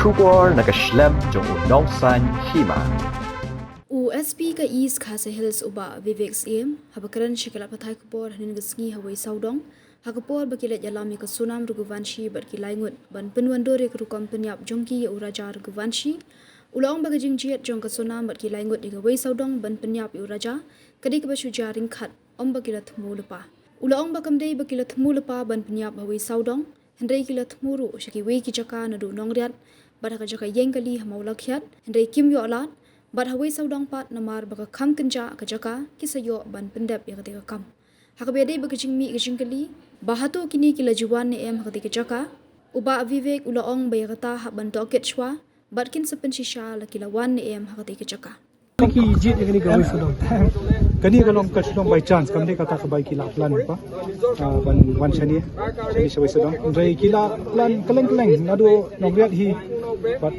Shubor nakaslem jong unong san hima. USP ka East Khasa Hills uba Vivek Sim habakaran shikala pathai kupor hanin gasngi hawai saudong hakapor bakilat yalami ka sunam ruguvanshi barkilai ngut ban penwandore ka rukam penyap jongki ya uraja ruguvanshi ulong bagajing jiat jong ka sunam barkilai ngut diga wai saudong ban penyap ya uraja kadi ka basu jaring khat om bakilat mulupa ulong bakamdei bakilat mulupa ban penyap hawai saudong hendrai kilat muru shaki wei ki jaka nadu nongriat badaka jaka yengkali hamaulakhiat hendrai kim yo alat Bad hawai saudang pat namar baka kam kenja ka jaka kisayo ban pendap ya ketika kam. Hakabede baka jingmi ka jingkali bahato kini kila juwan ne em ketika jaka uba Vivek ulaong baya kata hak ban doket shwa bad kin sepen shisha la kila wan ne em ketika jaka. Ki jit ni gawai saudang. Kani kalau kat saudang by chance kami kata ke baik kila plan apa ban wan shani shawai saudang. Dari kila plan keleng-keleng nado nongriat hi bat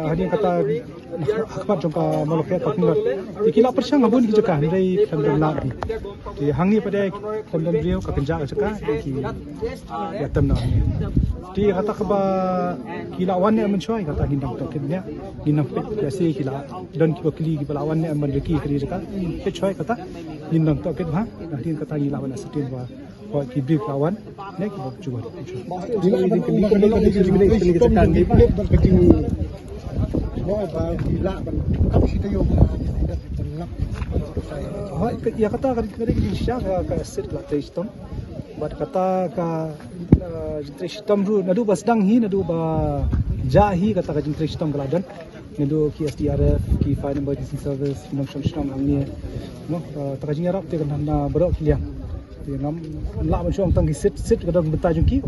hadiah kata akhbat jongka malokhet pakingat ikila persang abun ki jaka ndai kandam la di hangi pada kandam beliau ka kenja jaka ki yatam na di kata ka ba kila wan ne menchoi kata hindam to kidnya ginam pet biasa kila dan ki bakli ki balawan ne man reki kri jaka ke choi kata hindam to kid ha din kata gila wan asitin wa wa ki brief lawan ne ki bak jual di kli kita kan di ya kata kan kini siya ka set la testom bat kata ka testom ru nadu basdang hi nadu ba jahi kata ka testom galadan nadu ki SDRF ki fire emergency service nom shom angni no ta jing arab te kan na bro kilian te ngam la ma shom tang ki set kadang betajung ki